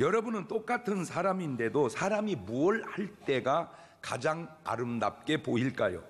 여러분은 똑같은 사람인데도 사람이 뭘 할 때가 가장 아름답게 보일까요?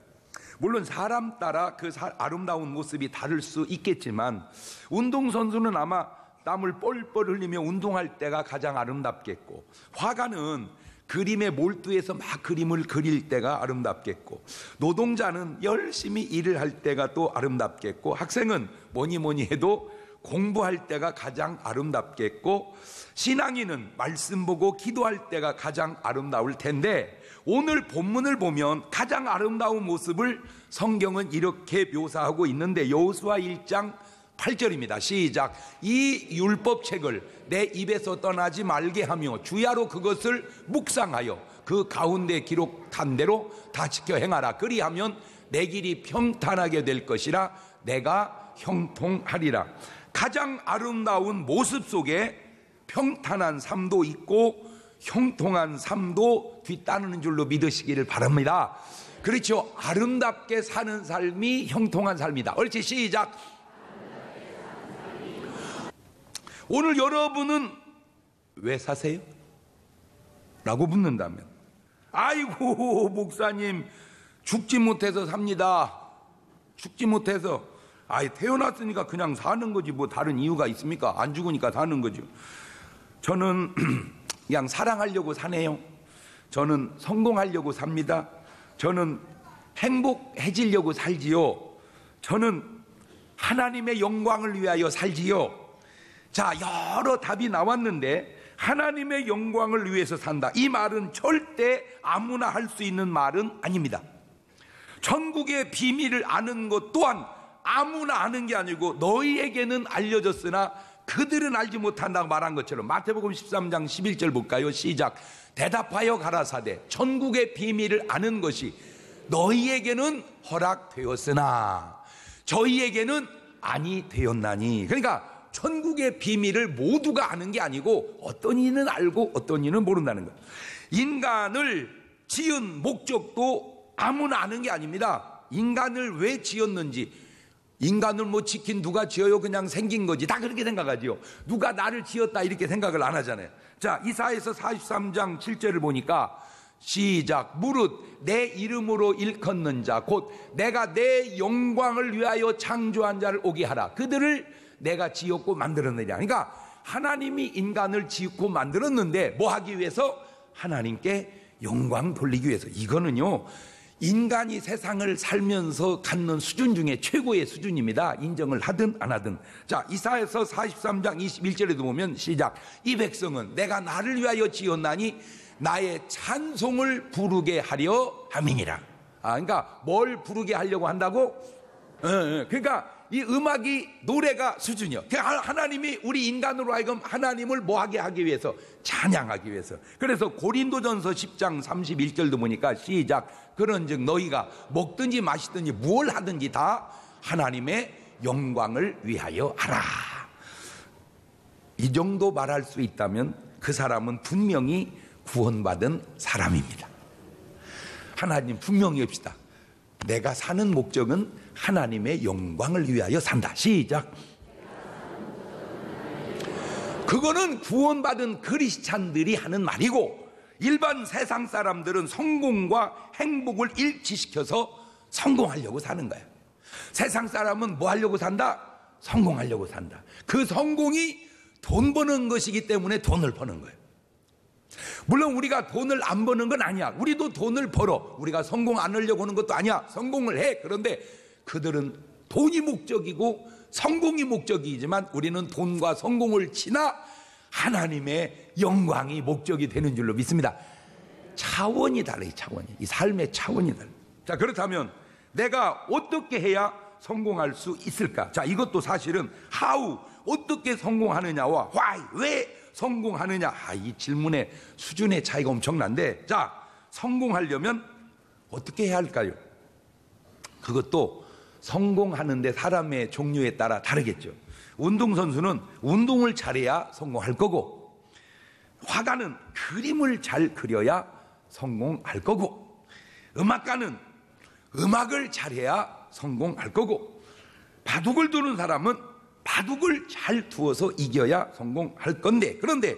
물론 사람 따라 그 아름다운 모습이 다를 수 있겠지만 운동선수는 아마 땀을 뻘뻘 흘리며 운동할 때가 가장 아름답겠고, 화가는 그림에 몰두해서 막 그림을 그릴 때가 아름답겠고, 노동자는 열심히 일을 할 때가 또 아름답겠고, 학생은 뭐니 해도 공부할 때가 가장 아름답겠고, 신앙인은 말씀 보고 기도할 때가 가장 아름다울 텐데, 오늘 본문을 보면 가장 아름다운 모습을 성경은 이렇게 묘사하고 있는데, 여호수아 1장 8절입니다. 시작. 이 율법책을 내 입에서 떠나지 말게 하며 주야로 그것을 묵상하여 그 가운데 기록한 대로 다 지켜 행하라. 그리하면 내 길이 평탄하게 될 것이라. 내가 형통하리라. 가장 아름다운 모습 속에 평탄한 삶도 있고 형통한 삶도 뒤따르는 줄로 믿으시기를 바랍니다. 그렇죠. 아름답게 사는 삶이 형통한 삶이다. 옳지, 시작. 오늘 여러분은 왜 사세요? 라고 묻는다면, 아이고 목사님 죽지 못해서 삽니다. 죽지 못해서. 태어났으니까 그냥 사는 거지 뭐 다른 이유가 있습니까? 안 죽으니까 사는 거죠. 저는 그냥 사랑하려고 사네요. 저는 성공하려고 삽니다. 저는 행복해지려고 살지요. 저는 하나님의 영광을 위하여 살지요. 자, 여러 답이 나왔는데 하나님의 영광을 위해서 산다, 이 말은 절대 아무나 할 수 있는 말은 아닙니다. 천국의 비밀을 아는 것 또한 아무나 아는 게 아니고 너희에게는 알려졌으나 그들은 알지 못한다고 말한 것처럼, 마태복음 13장 11절 볼까요? 시작. 대답하여 가라사대 천국의 비밀을 아는 것이 너희에게는 허락되었으나 저희에게는 아니 되었나니. 그러니까 천국의 비밀을 모두가 아는 게 아니고 어떤 이는 알고 어떤 이는 모른다는 것. 인간을 지은 목적도 아무나 아는 게 아닙니다. 인간을 왜 지었는지, 인간을 뭐 지킨 누가 지어요? 그냥 생긴 거지. 다 그렇게 생각하지요. 누가 나를 지었다 이렇게 생각을 안 하잖아요. 자, 이사야서 43장 7절을 보니까 시작. 무릇 내 이름으로 일컫는 자 곧 내가 내 영광을 위하여 창조한 자를 오게 하라. 그들을 내가 지었고 만들었느니라. 그러니까 하나님이 인간을 지었고 만들었는데 뭐 하기 위해서? 하나님께 영광 돌리기 위해서. 이거는요, 인간이 세상을 살면서 갖는 수준 중에 최고의 수준입니다. 인정을 하든 안 하든. 자, 이사야서 43장 21절에도 보면 시작. 이 백성은 내가 나를 위하여 지었나니 나의 찬송을 부르게 하려 함이니라. 그러니까 뭘 부르게 하려고 한다고? 그러니까 이 음악이, 노래가 수준이요. 하나님이 우리 인간으로 하여금 하나님을 뭐하게 하기 위해서? 찬양하기 위해서. 그래서 고린도전서 10장 31절도 보니까 시작. 그런즉 너희가 먹든지 마시든지 무엇을 하든지 다 하나님의 영광을 위하여 하라. 이 정도 말할 수 있다면 그 사람은 분명히 구원받은 사람입니다. 하나님 분명히 합시다. 내가 사는 목적은 하나님의 영광을 위하여 산다. 시작. 그거는 구원받은 크리스찬들이 하는 말이고, 일반 세상 사람들은 성공과 행복을 일치시켜서 성공하려고 사는 거예요. 세상 사람은 뭐 하려고 산다? 성공하려고 산다. 그 성공이 돈 버는 것이기 때문에 돈을 버는 거예요. 물론 우리가 돈을 안 버는 건 아니야. 우리도 돈을 벌어. 우리가 성공 안 하려고 하는 것도 아니야. 성공을 해. 그런데 그들은 돈이 목적이고 성공이 목적이지만 우리는 돈과 성공을 지나 하나님의 영광이 목적이 되는 줄로 믿습니다. 차원이 달라요. 차원이. 이 삶의 차원이 달라요. 자, 그렇다면 내가 어떻게 해야 성공할 수 있을까? 자, 이것도 사실은 how, 어떻게 성공하느냐와 why, 왜 성공하느냐, 이 질문의 수준의 차이가 엄청난데, 자, 성공하려면 어떻게 해야 할까요? 그것도 성공하는데 사람의 종류에 따라 다르겠죠. 운동선수는 운동을 잘해야 성공할 거고, 화가는 그림을 잘 그려야 성공할 거고, 음악가는 음악을 잘해야 성공할 거고, 바둑을 두는 사람은 바둑을 잘 두어서 이겨야 성공할 건데, 그런데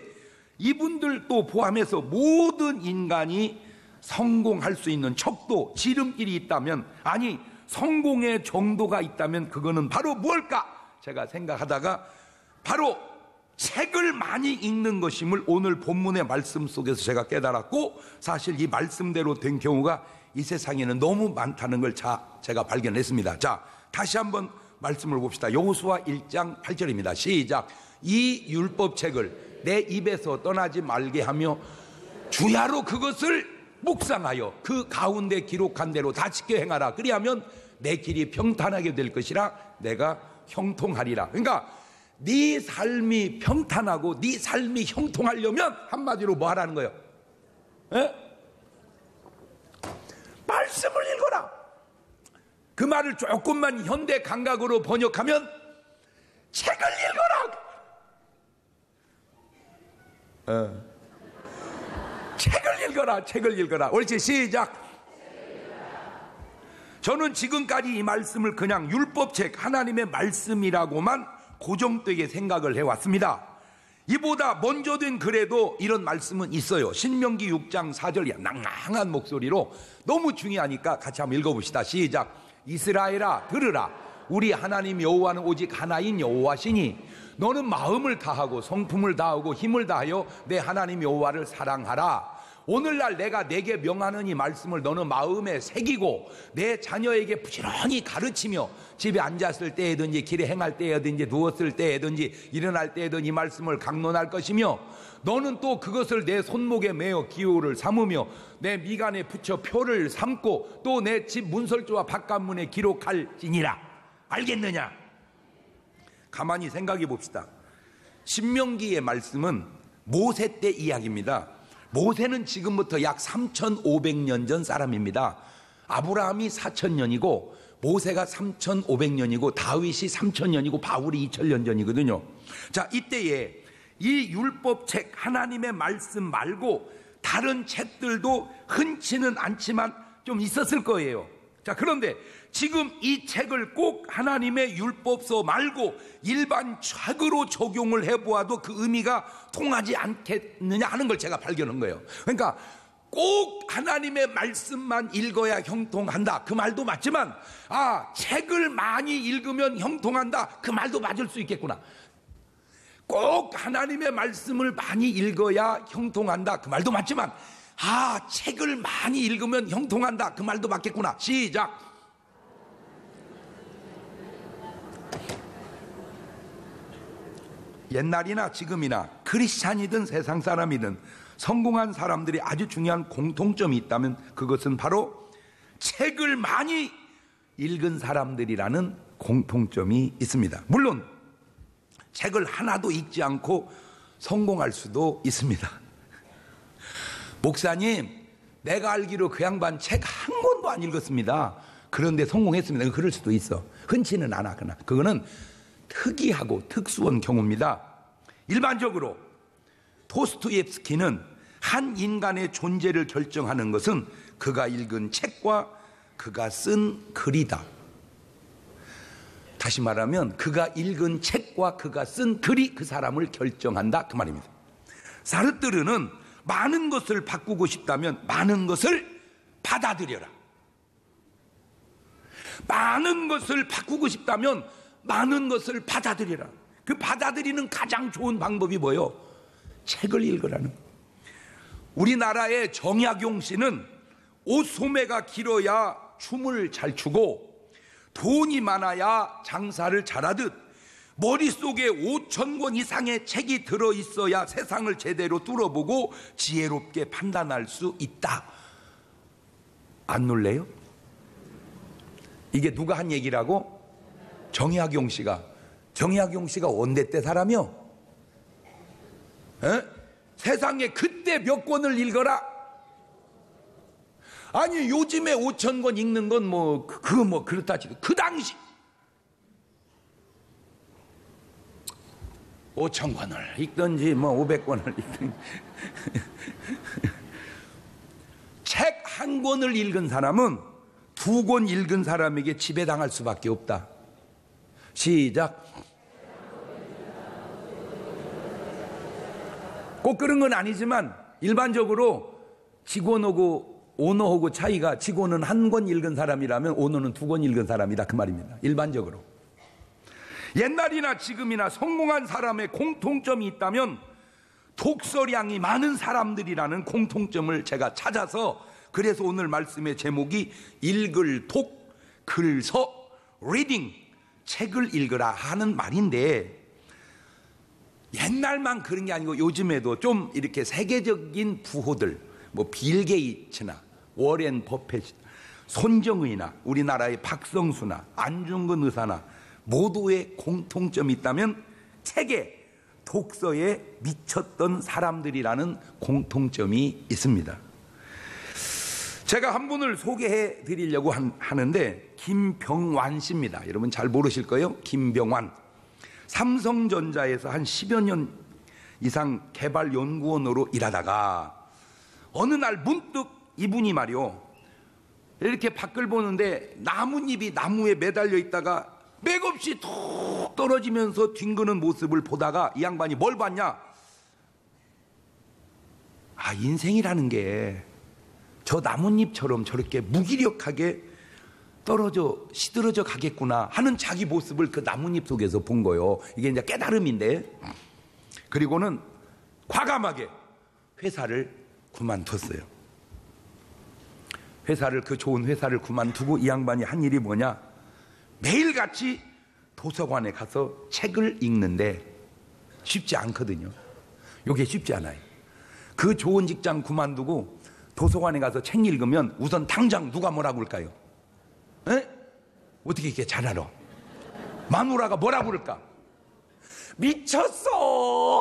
이분들도 포함해서 모든 인간이 성공할 수 있는 척도, 지름길이 있다면, 아니 성공의 정도가 있다면 그거는 바로 무엇일까? 제가 생각하다가 바로 책을 많이 읽는 것임을 오늘 본문의 말씀 속에서 제가 깨달았고, 사실 이 말씀대로 된 경우가 이 세상에는 너무 많다는 걸 제가 발견했습니다. 자, 다시 한번 말씀을 봅시다. 여호수아 1장 8절입니다. 시작. 이 율법책을 내 입에서 떠나지 말게 하며 주야로 그것을 묵상하여 그 가운데 기록한 대로 다 지켜 행하라. 그리하면 내 길이 평탄하게 될 것이라 내가 형통하리라. 그러니까 네 삶이 평탄하고 네 삶이 형통하려면 한마디로 뭐 하라는 거예요? 에? 말씀을 읽어라. 그 말을 조금만 현대 감각으로 번역하면 책을 읽어라. 책을 읽어라. 책을 읽어라. 옳지, 시작. 저는 지금까지 이 말씀을 그냥 율법책, 하나님의 말씀이라고만 고정되게 생각을 해왔습니다. 이보다 먼저 된 글에도 이런 말씀은 있어요. 신명기 6장 4절 낭낭한 목소리로 너무 중요하니까 같이 한번 읽어봅시다. 시작. 이스라엘아 들으라. 우리 하나님 여호와는 오직 하나인 여호와시니 너는 마음을 다하고 성품을 다하고 힘을 다하여 내 하나님 여호와를 사랑하라. 오늘날 내가 내게 명하는 이 말씀을 너는 마음에 새기고 내 자녀에게 부지런히 가르치며 집에 앉았을 때에든지 길에 행할 때에든지 누웠을 때에든지 일어날 때에든지 이 말씀을 강론할 것이며 너는 또 그것을 내 손목에 매어 기호를 삼으며 내 미간에 붙여 표를 삼고 또 내 집 문설주와 바깥문에 기록할지니라. 알겠느냐? 가만히 생각해 봅시다. 신명기의 말씀은 모세 때 이야기입니다. 모세는 지금부터 약 3,500년 전 사람입니다. 아브라함이 4,000년이고 모세가 3,500년이고 다윗이 3,000년이고 바울이 2,000년 전이거든요. 자, 이때에 이 율법책 하나님의 말씀 말고 다른 책들도 흔치는 않지만 좀 있었을 거예요. 자, 그런데 지금 이 책을 꼭 하나님의 율법서 말고 일반 책으로 적용을 해보아도 그 의미가 통하지 않겠느냐 하는 걸 제가 발견한 거예요. 그러니까 꼭 하나님의 말씀만 읽어야 형통한다, 그 말도 맞지만 책을 많이 읽으면 형통한다, 그 말도 맞을 수 있겠구나. 꼭 하나님의 말씀을 많이 읽어야 형통한다, 그 말도 맞지만 책을 많이 읽으면 형통한다, 그 말도 맞겠구나. 시작. 옛날이나 지금이나 크리스찬이든 세상 사람이든 성공한 사람들이 아주 중요한 공통점이 있다면 그것은 바로 책을 많이 읽은 사람들이라는 공통점이 있습니다. 물론 책을 하나도 읽지 않고 성공할 수도 있습니다. 목사님, 내가 알기로 그 양반 책 한 권도 안 읽었습니다. 그런데 성공했습니다. 그럴 수도 있어. 흔치는 않아. 그거는 특이하고 특수한 경우입니다. 일반적으로 도스토옙스키는 한 인간의 존재를 결정하는 것은 그가 읽은 책과 그가 쓴 글이다. 다시 말하면 그가 읽은 책과 그가 쓴 글이 그 사람을 결정한다, 그 말입니다. 사르트르는 많은 것을 바꾸고 싶다면 많은 것을 받아들여라. 많은 것을 바꾸고 싶다면 많은 것을 받아들여라. 그 받아들이는 가장 좋은 방법이 뭐예요? 책을 읽으라는 거예요. 우리나라의 정약용 씨는 옷 소매가 길어야 춤을 잘 추고 돈이 많아야 장사를 잘하듯 머릿속에 5,000권 이상의 책이 들어있어야 세상을 제대로 뚫어보고 지혜롭게 판단할 수 있다. 안 놀래요? 이게 누가 한 얘기라고? 정약용 씨가. 정약용 씨가 원대 때 사람이요. 세상에 그때 몇 권을 읽어라? 아니 요즘에 5,000권 읽는 건 그거 그렇다 치고 그 당시 5,000권을 읽든지 500권을 읽든지 책 한 권을 읽은 사람은 2권 읽은 사람에게 지배당할 수밖에 없다. 시작. 꼭 그런 건 아니지만 일반적으로 직원하고 오너하고 차이가, 직원은 한 권 읽은 사람이라면 오너는 2권 읽은 사람이다, 그 말입니다. 일반적으로. 옛날이나 지금이나 성공한 사람의 공통점이 있다면 독서량이 많은 사람들이라는 공통점을 제가 찾아서, 그래서 오늘 말씀의 제목이 읽을 독, 글서, 리딩, 책을 읽으라 하는 말인데, 옛날만 그런 게 아니고 요즘에도 좀 이렇게 세계적인 부호들, 뭐 빌 게이츠나 워렌 버핏, 손정의나 우리나라의 박성수나 안중근 의사나 모두의 공통점이 있다면 책에, 독서에 미쳤던 사람들이라는 공통점이 있습니다. 제가 한 분을 소개해 드리려고 하는데 김병완 씨입니다. 여러분 잘 모르실 거예요. 김병완. 삼성전자에서 한 10여 년 이상 개발연구원으로 일하다가 어느 날 문득 이분이 말이요, 이렇게 밖을 보는데 나뭇잎이 나무에 매달려 있다가 맥없이 툭 떨어지면서 뒹구는 모습을 보다가 이 양반이 뭘 봤냐? 아, 인생이라는 게 저 나뭇잎처럼 저렇게 무기력하게 떨어져 시들어져 가겠구나 하는 자기 모습을 그 나뭇잎 속에서 본 거예요. 이게 이제 깨달음인데, 그리고는 과감하게 회사를 그만뒀어요. 그 좋은 회사를 그만두고 이 양반이 한 일이 뭐냐? 매일같이 도서관에 가서 책을 읽는데 쉽지 않거든요. 이게 쉽지 않아요. 그 좋은 직장 그만두고 도서관에 가서 책 읽으면 우선 당장 누가 뭐라고 할까요? 에? 어떻게 이렇게 잘 알아? 마누라가 뭐라고 그럴까? 미쳤어!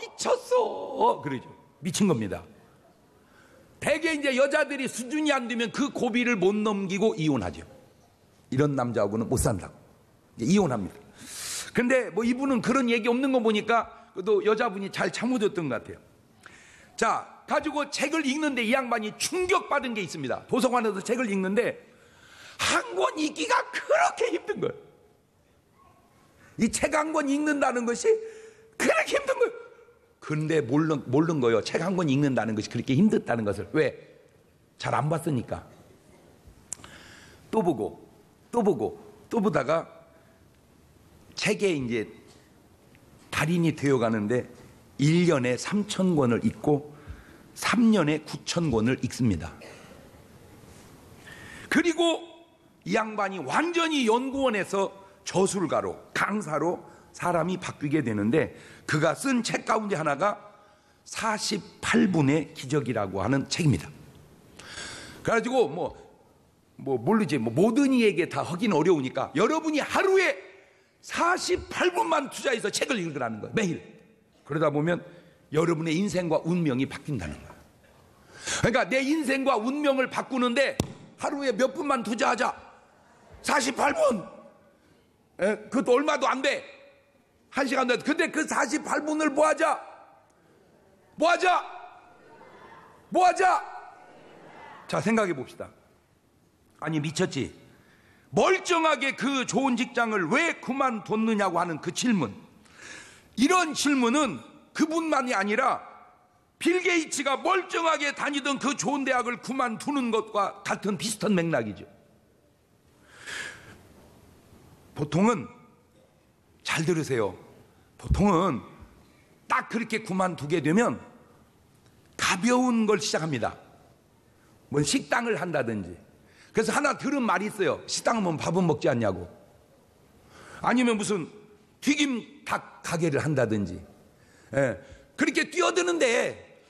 미쳤어! 그러죠. 미친 겁니다. 대개 이제 여자들이 수준이 안 되면 그 고비를 못 넘기고 이혼하죠. 이런 남자하고는 못 산다고 이혼합니다. 근데 뭐 이분은 그런 얘기 없는 거 보니까 또 여자분이 잘 참아줬던 것 같아요. 자, 가지고 책을 읽는데 이 양반이 충격받은 게 있습니다. 도서관에서 책을 읽는데 한 권 읽기가 그렇게 힘든 거예요. 이 책 한 권 읽는다는 것이 그렇게 힘든 거예요. 그런데 모르는 거예요. 책 한 권 읽는다는 것이 그렇게 힘들다는 것을. 왜? 잘 안 봤으니까. 또 보고 또 보다가 책에 이제 달인이 되어 가는데 1년에 3,000권을 읽고 3년에 9,000권을 읽습니다. 그리고 이 양반이 완전히 연구원에서 저술가로, 강사로 사람이 바뀌게 되는데, 그가 쓴 책 가운데 하나가 48분의 기적이라고 하는 책입니다. 그래가지고 모르지, 모든 이에게 다 하기는 어려우니까 여러분이 하루에 48분만 투자해서 책을 읽으라는 거예요. 매일. 그러다 보면 여러분의 인생과 운명이 바뀐다는 거예요. 그러니까 내 인생과 운명을 바꾸는데 하루에 몇 분만 투자하자. 48분. 그것도 얼마도 안 돼. 1시간도 안 돼. 근데 그 48분을 뭐 하자? 자, 생각해 봅시다. 아니, 미쳤지? 멀쩡하게 그 좋은 직장을 왜 그만뒀느냐고 하는 그 질문. 이런 질문은 그분만이 아니라 빌 게이츠가 멀쩡하게 다니던 그 좋은 대학을 그만두는 것과 같은 비슷한 맥락이죠. 보통은, 잘 들으세요. 보통은 딱 그렇게 그만두게 되면 가벼운 걸 시작합니다. 뭐 식당을 한다든지. 그래서 하나 들은 말이 있어요. 식당 하면 밥은 먹지 않냐고. 아니면 무슨 튀김 닭 가게를 한다든지. 그렇게 뛰어드는데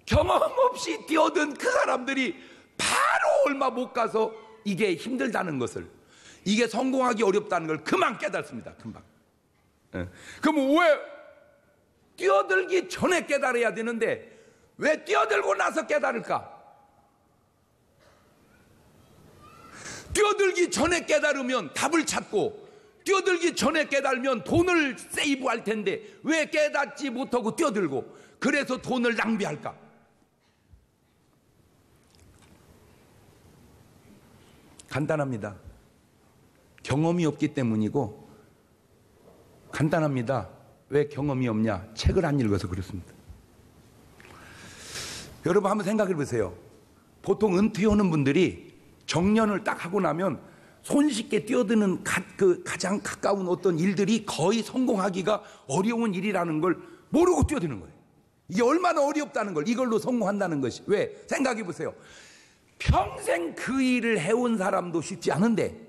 경험 없이 뛰어든 그 사람들이 바로 얼마 못 가서 이게 힘들다는 것을, 이게 성공하기 어렵다는 걸 금방 깨닫습니다. 금방. 그럼 왜 뛰어들기 전에 깨달아야 되는데 왜 뛰어들고 나서 깨달을까? 뛰어들기 전에 깨달으면 답을 찾고, 뛰어들기 전에 깨달으면 돈을 세이브할 텐데 왜 깨닫지 못하고 뛰어들고, 그래서 돈을 낭비할까? 간단합니다. 경험이 없기 때문이고, 간단합니다. 왜 경험이 없냐? 책을 안 읽어서 그렇습니다. 여러분 한번 생각해 보세요. 보통 은퇴하는 분들이 정년을 딱 하고 나면 손쉽게 뛰어드는 가장 가까운 어떤 일들이 거의 성공하기가 어려운 일이라는 걸 모르고 뛰어드는 거예요. 이게 얼마나 어렵다는 걸, 이걸로 성공한다는 것이. 왜? 생각해 보세요. 평생 그 일을 해온 사람도 쉽지 않은데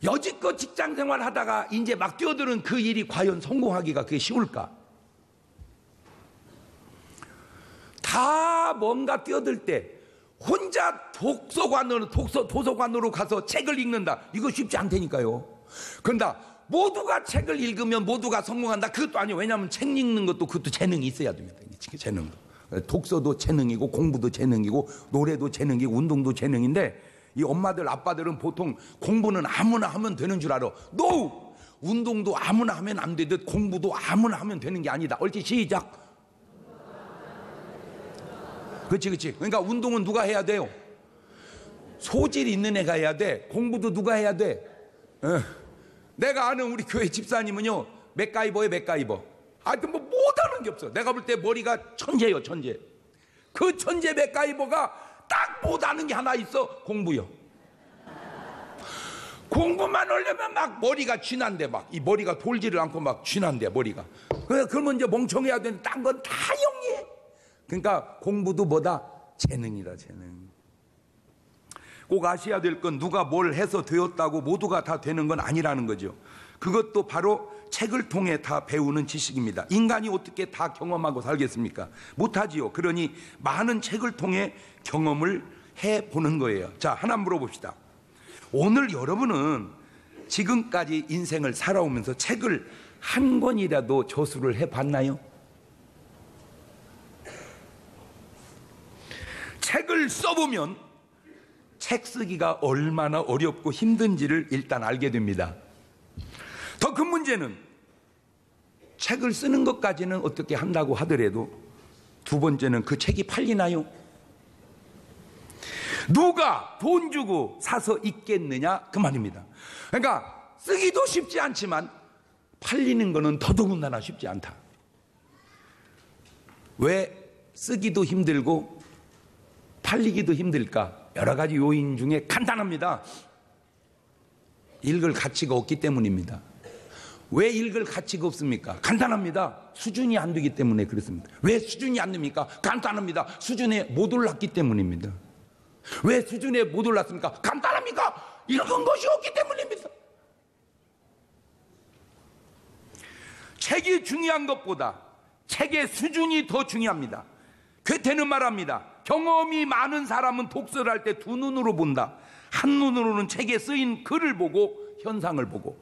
여지껏 직장생활 하다가 이제 막 뛰어드는 그 일이 과연 성공하기가 그게 쉬울까? 다 뭔가 뛰어들 때 혼자 도서관으로 가서 책을 읽는다. 이거 쉽지 않다니까요. 그런다. 모두가 책을 읽으면 모두가 성공한다. 그것도 아니에요. 왜냐하면 책 읽는 것도 그것도 재능이 있어야 됩니다. 재능도. 독서도 재능이고 공부도 재능이고 노래도 재능이고 운동도 재능인데 이 엄마들 아빠들은 보통 공부는 아무나 하면 되는 줄 알아. NO! 운동도 아무나 하면 안 되듯 공부도 아무나 하면 되는 게 아니다. 옳지? 시작. 그렇지. 그러니까 운동은 누가 해야 돼요? 소질 있는 애가 해야 돼. 공부도 누가 해야 돼? 내가 아는 우리 교회 집사님은요, 맥가이버예요, 맥가이버. 하여튼 뭐 못하는 게 없어. 내가 볼 때 머리가 천재예요, 천재. 그 천재 맥가이버가 딱 못하는 게 하나 있어. 공부요. 공부만 하려면 막 머리가 쥐난데 막 이 머리가 돌지를 않고 막 쥐난데 머리가. 그러면 이제 멍청해야 되는데 딴 건 다 영리해. 그러니까 공부도 뭐다? 재능이다, 재능. 꼭 아셔야 될 건 누가 뭘 해서 되었다고 모두가 다 되는 건 아니라는 거죠. 그것도 바로 책을 통해 다 배우는 지식입니다. 인간이 어떻게 다 경험하고 살겠습니까? 못하지요. 그러니 많은 책을 통해 경험을 해보는 거예요. 자, 하나 물어봅시다. 오늘 여러분은 지금까지 인생을 살아오면서 책을 한 권이라도 저수를 해봤나요? 책을 써보면 책 쓰기가 얼마나 어렵고 힘든지를 일단 알게 됩니다. 더 큰 문제는 책을 쓰는 것까지는 어떻게 한다고 하더라도 두 번째는 그 책이 팔리나요? 누가 돈 주고 사서 읽겠느냐? 그 말입니다. 그러니까 쓰기도 쉽지 않지만 팔리는 거는 더더군다나 쉽지 않다. 왜 쓰기도 힘들고 팔리기도 힘들까? 여러 가지 요인 중에 간단합니다. 읽을 가치가 없기 때문입니다. 왜 읽을 가치가 없습니까? 간단합니다. 수준이 안 되기 때문에 그렇습니다. 왜 수준이 안 됩니까? 간단합니다. 수준에 못 올랐기 때문입니다. 왜 수준에 못 올랐습니까? 간단합니까? 읽은 것이 없기 때문입니다. 책이 중요한 것보다 책의 수준이 더 중요합니다. 괴테는 말합니다. 경험이 많은 사람은 독서를 할 때 두 눈으로 본다. 한 눈으로는 책에 쓰인 글을 보고 현상을 보고,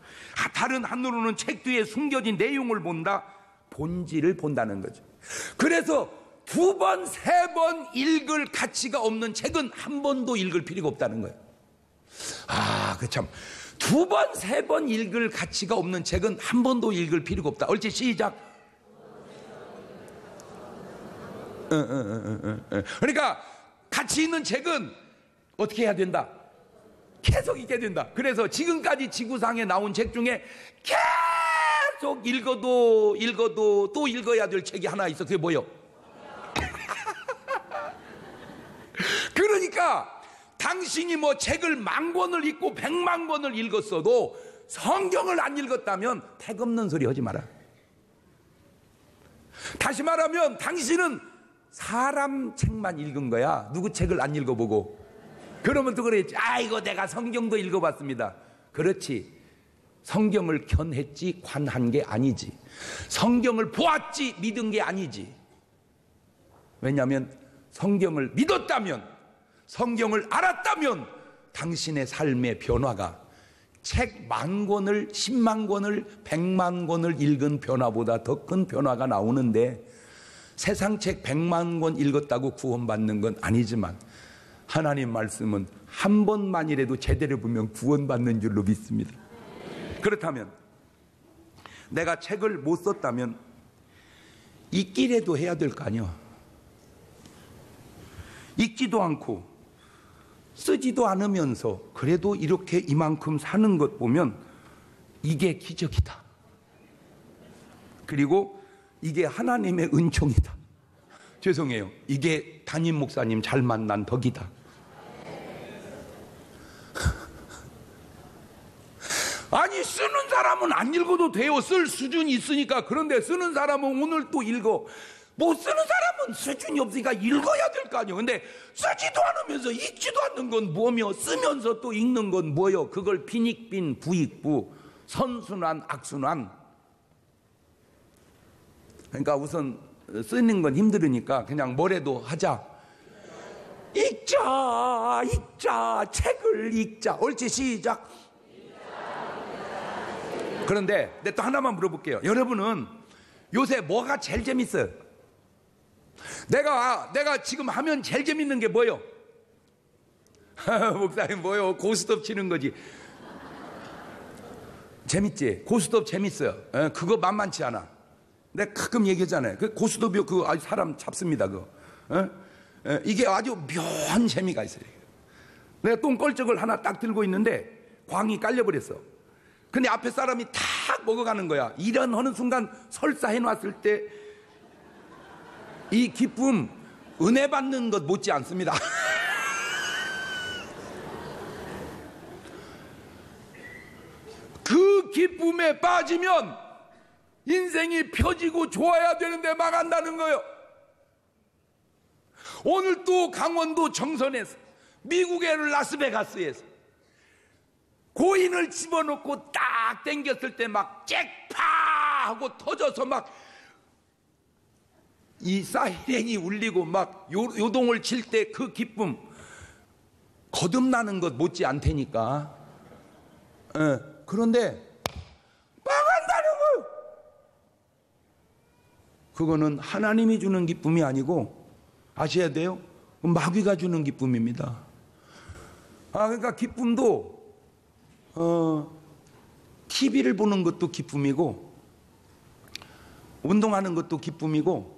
다른 한눈으로는 책 뒤에 숨겨진 내용을 본다. 본질을 본다는 거죠. 그래서 두 번, 세 번 읽을 가치가 없는 책은 한 번도 읽을 필요가 없다는 거예요. 그 참. 두 번, 세 번 읽을 가치가 없는 책은 한 번도 읽을 필요가 없다. 옳지? 시작. 그러니까 가치 있는 책은 어떻게 해야 된다? 계속 읽게 된다. 그래서 지금까지 지구상에 나온 책 중에 계속 읽어도 또 읽어야 될 책이 하나 있어. 그게 뭐예요? 그러니까 당신이 뭐 책을 10,000권을 읽고 100,000권을 읽었어도 성경을 안 읽었다면 택 없는 소리 하지 마라. 다시 말하면 당신은 사람 책만 읽은 거야. 누구 책을 안 읽어보고. 그러면 또 그랬지. 아이고 내가 성경도 읽어봤습니다. 그렇지. 성경을 견했지 관한 게 아니지. 성경을 보았지 믿은 게 아니지. 왜냐하면 성경을 믿었다면, 성경을 알았다면 당신의 삶의 변화가 책 10,000권을 100,000권을 100,000권을 읽은 변화보다 더 큰 변화가 나오는데, 세상 책 100,000권 읽었다고 구원받는 건 아니지만 하나님 말씀은 한 번만이라도 제대로 보면 구원받는 줄로 믿습니다. 그렇다면 내가 책을 못 썼다면 읽기라도 해야 될 거 아니야. 읽지도 않고 쓰지도 않으면서 그래도 이렇게 이만큼 사는 것 보면 이게 기적이다. 그리고 이게 하나님의 은총이다. 죄송해요. 이게 담임 목사님 잘 만난 덕이다. 아니, 쓰는 사람은 안 읽어도 돼요. 쓸 수준이 있으니까. 그런데 쓰는 사람은 오늘 또 읽어. 못 쓰는 사람은 수준이 없으니까 읽어야 될 거 아니에요. 근데 쓰지도 않으면서 읽지도 않는 건 뭐며, 쓰면서 또 읽는 건 뭐요? 그걸 빈익빈 부익부, 선순환 악순환. 그러니까 우선 쓰는 건 힘들으니까 그냥 뭐래도 하자. 읽자, 책을 읽자. 옳지, 시작. 그런데 또 하나만 물어볼게요. 여러분은 요새 뭐가 제일 재밌어요? 내가 지금 하면 제일 재밌는 게 뭐요? 목사님 뭐요? 고스톱 치는 거지. 재밌지? 고스톱 재밌어요. 그거 만만치 않아. 내가 가끔 얘기하잖아요. 그 고스톱이 그 아주 사람 잡습니다. 그거. 이게 아주 묘한 재미가 있어요. 내가 똥걸쩍을 하나 딱 들고 있는데 광이 깔려버렸어. 근데 앞에 사람이 탁 먹어가는 거야. 이런 하는 순간 설사해 놨을 때 이 기쁨, 은혜 받는 것 못지 않습니다. 그 기쁨에 빠지면 인생이 펴지고 좋아야 되는데 망한다는 거예요. 오늘 또 강원도 정선에서, 미국의 라스베가스에서 고인을 집어넣고 딱 당겼을 때 막 잭파 하고 터져서 막 이 사이렌이 울리고 막 요동을 칠 때 그 기쁨, 거듭나는 것 못지 않다니까. 그런데 망한다는 거예요. 그거는 하나님이 주는 기쁨이 아니고, 아셔야 돼요, 마귀가 주는 기쁨입니다. 그러니까 기쁨도 TV를 보는 것도 기쁨이고, 운동하는 것도 기쁨이고,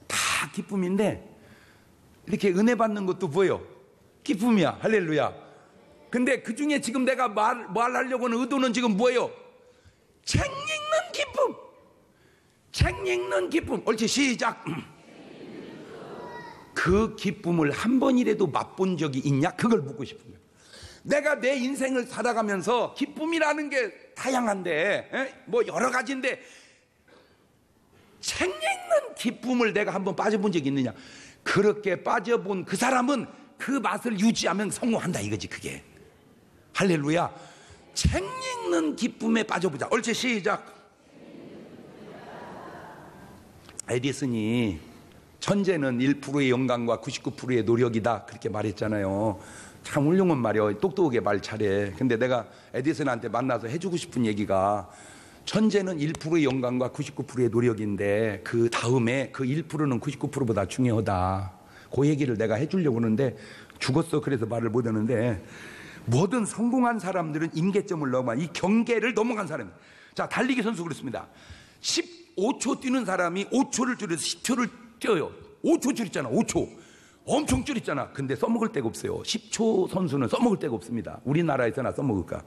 다 기쁨인데, 이렇게 은혜 받는 것도 뭐예요? 기쁨이야. 할렐루야. 근데 그 중에 지금 내가 말하려고 하는 의도는 지금 뭐예요? 책 읽는 기쁨. 책 읽는 기쁨. 옳지, 시작. 그 기쁨을 한 번이라도 맛본 적이 있냐? 그걸 묻고 싶은 거예요. 내가 내 인생을 살아가면서 기쁨이라는 게 다양한데, 뭐 여러 가지인데, 책 읽는 기쁨을 내가 한번 빠져본 적이 있느냐? 그렇게 빠져본 그 사람은 그 맛을 유지하면 성공한다 이거지, 그게. 할렐루야. 책 읽는 기쁨에 빠져보자. 옳지, 시작. 에디슨이 천재는 1%의 영광과 99%의 노력이다, 그렇게 말했잖아요. 참 훌륭한 말이요. 똑똑하게 말 잘해. 근데 내가 에디슨한테 만나서 해주고 싶은 얘기가, 천재는 1%의 영광과 99%의 노력인데 그 다음에 그 1%는 99%보다 중요하다. 그 얘기를 내가 해주려고 하는데 죽었어. 그래서 말을 못하는데, 뭐든 성공한 사람들은 임계점을 넘어, 이 경계를 넘어간 사람. 자, 달리기 선수 그렇습니다. 15초 뛰는 사람이 5초를 줄여서 10초를 뛰어요. 5초 줄였잖아. 5초 엄청 줄였잖아. 근데 써먹을 데가 없어요. 10초 선수는 써먹을 데가 없습니다. 우리나라에서나 써먹을까.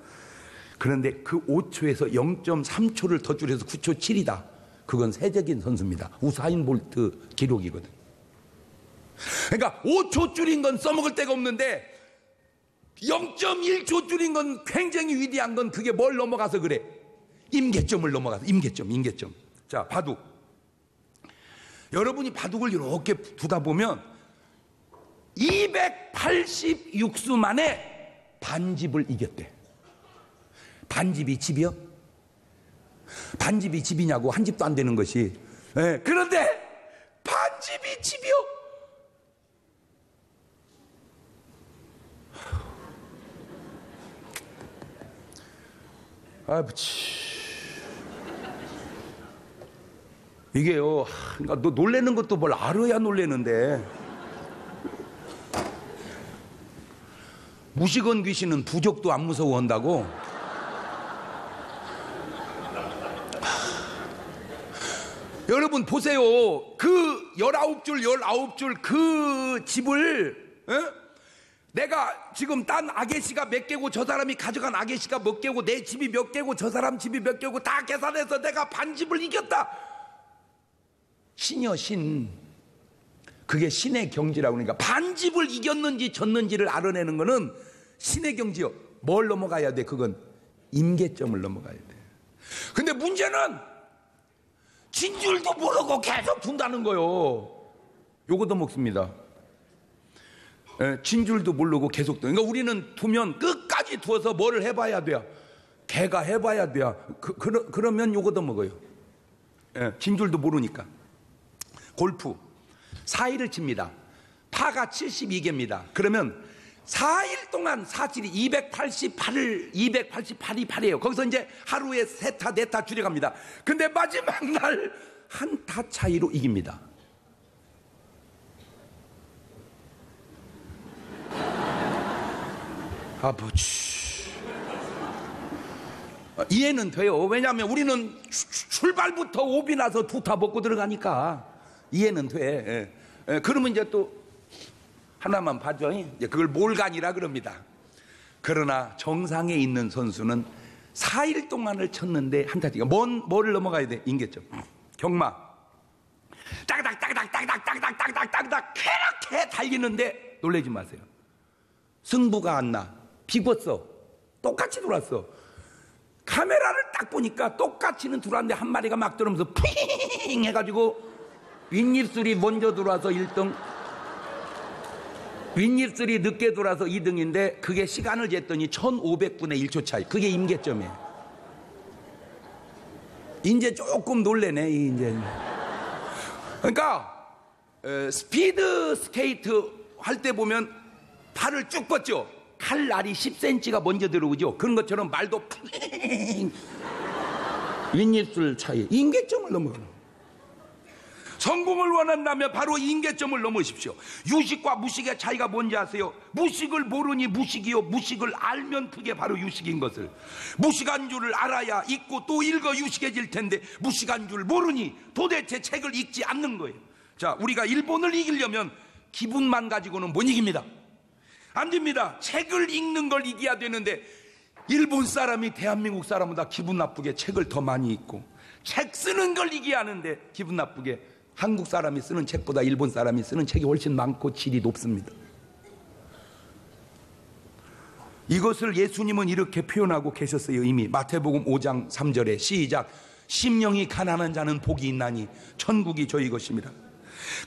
그런데 그 5초에서 0.3초를 더 줄여서 9초 7이다. 그건 세적인 선수입니다. 우사인 볼트 기록이거든. 그러니까 5초 줄인 건 써먹을 데가 없는데 0.1초 줄인 건 굉장히 위대한 건, 그게 뭘 넘어가서 그래? 임계점을 넘어가서. 임계점. 자, 바둑. 여러분이 바둑을 이렇게 두다 보면 286수 만에 반집을 이겼대. 반집이 집이요? 반집이 집이냐고, 한 집도 안 되는 것이. 그런데 반집이 집이요? 이게요, 그러니까 너 놀래는 것도 뭘 알아야 놀래는데, 무식한 귀신은 부적도 안 무서워한다고. 여러분 보세요. 그 19줄 그 집을, 내가 지금 딴 아게씨가 몇 개고, 저 사람이 가져간 아게씨가 몇 개고, 내 집이 몇 개고, 저 사람 집이 몇 개고 다 계산해서 내가 반집을 이겼다. 신이여, 신. 그게 신의 경지라고. 그러니까 반집을 이겼는지 졌는지를 알아내는 거는 신의 경지요. 뭘 넘어가야 돼? 그건 임계점을 넘어가야 돼. 근데 문제는 진 줄도 모르고 계속 둔다는 거요. 요것도 먹습니다. 진 줄도 모르고 계속 둔. 그러니까 우리는 두면 끝까지 두어서 뭐를 해봐야 돼요? 개가 해봐야 돼요. 그러면 요것도 먹어요. 진 줄도 모르니까. 골프 4일을 칩니다. 파가 72개입니다. 그러면 4일 동안 사실이 288이 팔이에요. 거기서 이제 하루에 3타 4타 줄여갑니다. 근데 마지막 날 한 타 차이로 이깁니다. 아버지, 이해는 돼요. 왜냐하면 우리는 출발부터 오비 나서 2타 먹고 들어가니까 이해는 돼. 그러면 이제 또 하나만 봐줘. 이제 그걸 몰간이라 그럽니다. 그러나 정상에 있는 선수는 4일 동안을 쳤는데 한 타지가 뭐를 넘어가야 돼? 임계점. 경마 따그닥 그렇게 달리는데 놀라지 마세요. 승부가 안 나. 비궜어. 똑같이 돌았어. 카메라를 딱 보니까 똑같이는 들어왔는데 한 마리가 막 들어오면서 푸잉 해가지고 윗입술이 먼저 들어와서 1등, 윗입술이 늦게 돌아서 2등인데 그게 시간을 쟀더니 1500분의 1초 차이. 그게 임계점이에요. 이제 조금 놀래네 이제. 그러니까 스피드 스케이트 할 때 보면 팔을 쭉 뻗죠. 칼날이 10cm가 먼저 들어오죠. 그런 것처럼 말도 푸잉 윗입술 차이. 임계점을 넘어가는. 성공을 원한다면 바로 임계점을 넘으십시오. 유식과 무식의 차이가 뭔지 아세요? 무식을 모르니 무식이요, 무식을 알면 그게 바로 유식인 것을. 무식한 줄을 알아야 읽고 또 읽어 유식해질 텐데 무식한 줄 모르니 도대체 책을 읽지 않는 거예요. 자, 우리가 일본을 이기려면 기분만 가지고는 못 이깁니다. 안 됩니다. 책을 읽는 걸 이겨야 되는데 일본 사람이 대한민국 사람보다 기분 나쁘게 책을 더 많이 읽고, 책 쓰는 걸 이겨야 하는데 기분 나쁘게 한국 사람이 쓰는 책보다 일본 사람이 쓰는 책이 훨씬 많고 질이 높습니다. 이것을 예수님은 이렇게 표현하고 계셨어요. 이미 마태복음 5장 3절에 시작. 심령이 가난한 자는 복이 있나니 천국이 저희 것입니다.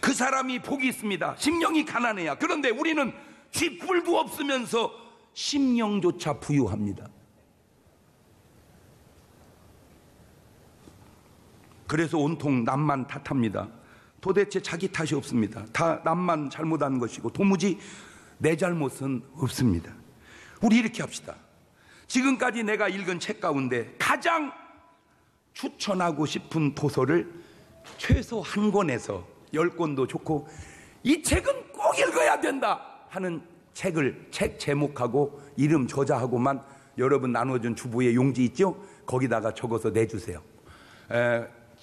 그 사람이 복이 있습니다. 심령이 가난해야. 그런데 우리는 쥐뿔도 없으면서 심령조차 부유합니다. 그래서 온통 남만 탓합니다. 도대체 자기 탓이 없습니다. 다 남만 잘못한 것이고 도무지 내 잘못은 없습니다. 우리 이렇게 합시다. 지금까지 내가 읽은 책 가운데 가장 추천하고 싶은 도서를 최소 한 권에서 10권도 좋고 이 책은 꼭 읽어야 된다 하는 책을, 책 제목하고 이름 저자하고만 여러분 나눠준 주부의 용지 있죠? 거기다가 적어서 내주세요.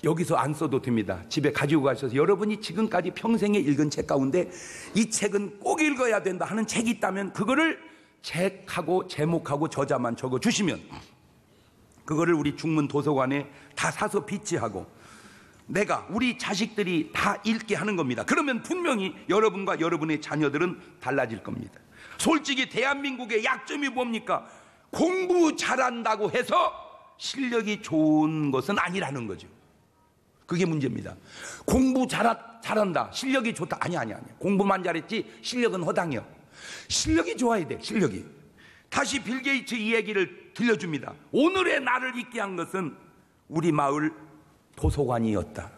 여기서 안 써도 됩니다. 집에 가지고 가셔서 여러분이 지금까지 평생에 읽은 책 가운데 이 책은 꼭 읽어야 된다 하는 책이 있다면 그거를 책하고 제목하고 저자만 적어주시면 그거를 우리 중문 도서관에 다 사서 비치하고 우리 자식들이 다 읽게 하는 겁니다. 그러면 분명히 여러분과 여러분의 자녀들은 달라질 겁니다. 솔직히 대한민국의 약점이 뭡니까? 공부 잘한다고 해서 실력이 좋은 것은 아니라는 거죠. 그게 문제입니다. 공부 잘한다, 실력이 좋다. 아니야. 공부만 잘했지 실력은 허당이요. 실력이 좋아야 돼. 실력이. 다시 빌 게이츠 이 얘기를 들려줍니다. 오늘의 나를 있게 한 것은 우리 마을 도서관이었다.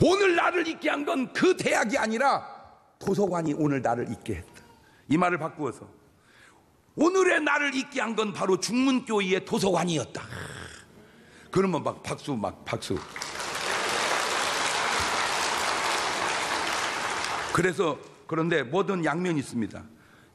오늘 나를 있게 한 건 그 대학이 아니라 도서관이 오늘 나를 있게 했다. 이 말을 바꾸어서 오늘의 나를 있게 한 건 바로 중문교회의 도서관이었다. 그러면 막 박수. 그런데 뭐든 양면이 있습니다.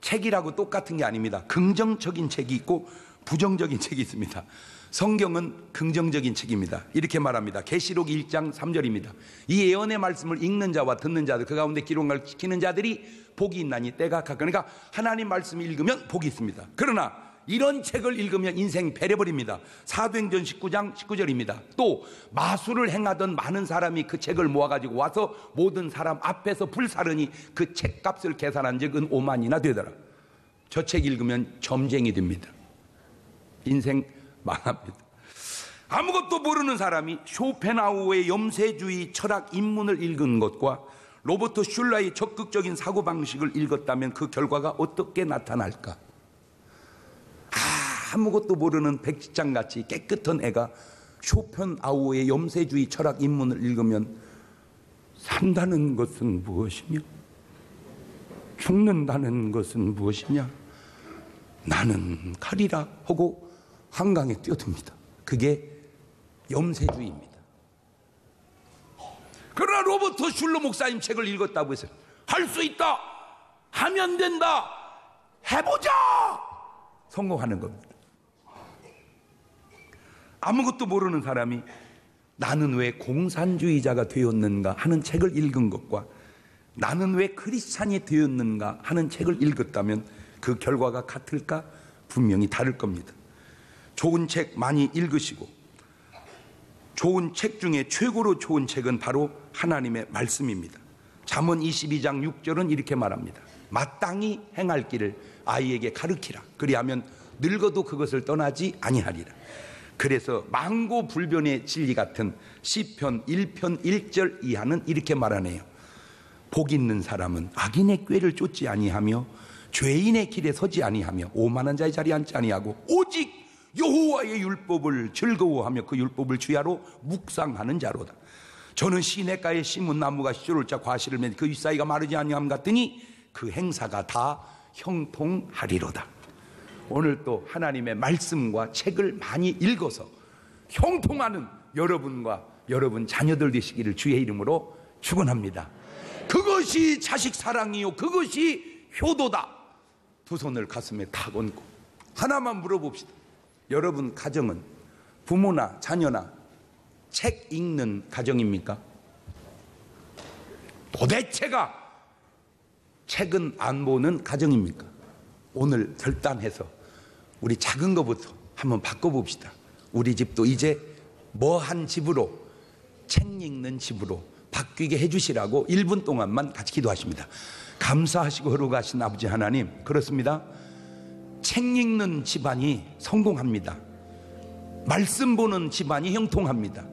책이라고 똑같은 게 아닙니다. 긍정적인 책이 있고 부정적인 책이 있습니다. 성경은 긍정적인 책입니다. 이렇게 말합니다. 계시록 1장 3절입니다. 이 예언의 말씀을 읽는 자와 듣는 자들, 그 가운데 기록을 지키는 자들이 복이 있나니 때가 가까우니까 하나님 말씀을 읽으면 복이 있습니다. 그러나 이런 책을 읽으면 인생 배려버립니다. 사도행전 19장 19절입니다. 또 마술을 행하던 많은 사람이 그 책을 모아가지고 와서 모든 사람 앞에서 불사르니 그 책값을 계산한 적은 5만이나 되더라. 저 책 읽으면 점쟁이 됩니다. 인생 망합니다. 아무것도 모르는 사람이 쇼펜하우어의 염세주의 철학 입문을 읽은 것과 로버트 슐러의 적극적인 사고방식을 읽었다면 그 결과가 어떻게 나타날까? 아무것도 모르는 백지장같이 깨끗한 애가 쇼펜하우어의 염세주의 철학 입문을 읽으면 산다는 것은 무엇이며 죽는다는 것은 무엇이냐? 나는 칼이라 하고 한강에 뛰어듭니다. 그게 염세주의입니다. 그러나 로버트 슐러 목사님 책을 읽었다고 해서 할 수 있다, 하면 된다, 해보자, 성공하는 겁니다. 아무것도 모르는 사람이 나는 왜 공산주의자가 되었는가 하는 책을 읽은 것과 나는 왜 크리스찬이 되었는가 하는 책을 읽었다면 그 결과가 같을까? 분명히 다를 겁니다. 좋은 책 많이 읽으시고, 좋은 책 중에 최고로 좋은 책은 바로 하나님의 말씀입니다. 잠언 22장 6절은 이렇게 말합니다. 마땅히 행할 길을 아이에게 가르치라. 그리하면 늙어도 그것을 떠나지 아니하리라. 그래서 망고불변의 진리 같은 시편 1편 1절 이하는 이렇게 말하네요. 복 있는 사람은 악인의 꾀를 쫓지 아니하며 죄인의 길에 서지 아니하며 오만한 자의 자리에 앉지 아니하고 오직 여호와의 율법을 즐거워하며 그 율법을 주야로 묵상하는 자로다. 저는 시냇가에 심은 나무가 씨를 짜 과실을 맺 그 윗사이가 마르지 아니함 같으니 그 행사가 다 형통하리로다. 오늘 또 하나님의 말씀과 책을 많이 읽어서 형통하는 여러분과 여러분 자녀들 되시기를 주의 이름으로 축원합니다. 그것이 자식 사랑이요, 그것이 효도다. 두 손을 가슴에 탁 얹고 하나만 물어봅시다. 여러분 가정은 부모나 자녀나 책 읽는 가정입니까? 도대체가 책은 안 보는 가정입니까? 오늘 결단해서 우리 작은 것부터 한번 바꿔봅시다. 우리 집도 이제 뭐한 집으로, 책 읽는 집으로 바뀌게 해주시라고 1분 동안만 같이 기도하십니다. 감사하시고 흐르가신 아버지 하나님, 그렇습니다. 책 읽는 집안이 성공합니다. 말씀 보는 집안이 형통합니다.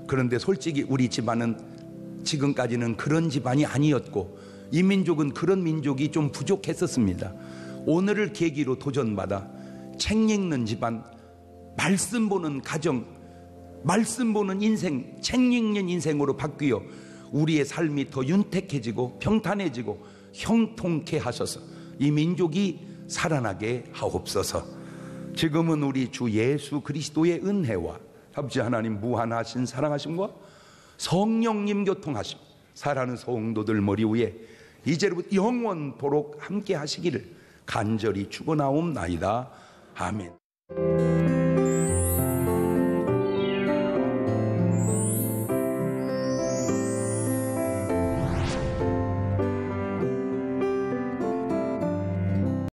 그런데 솔직히 우리 집안은 지금까지는 그런 집안이 아니었고 이 민족은 그런 민족이 좀 부족했었습니다. 오늘을 계기로 도전받아 책 읽는 집안, 말씀 보는 가정, 말씀 보는 인생, 책 읽는 인생으로 바뀌어 우리의 삶이 더 윤택해지고 평탄해지고 형통케 하셔서 이 민족이 살아나게 하옵소서. 지금은 우리 주 예수 그리스도의 은혜와 아버지 하나님 무한하신 사랑하심과 성령님 교통하심, 사랑하는 성도들 머리 위에 이제로부터 영원토록 함께 하시기를 간절히 축원하옵나이다. 아멘.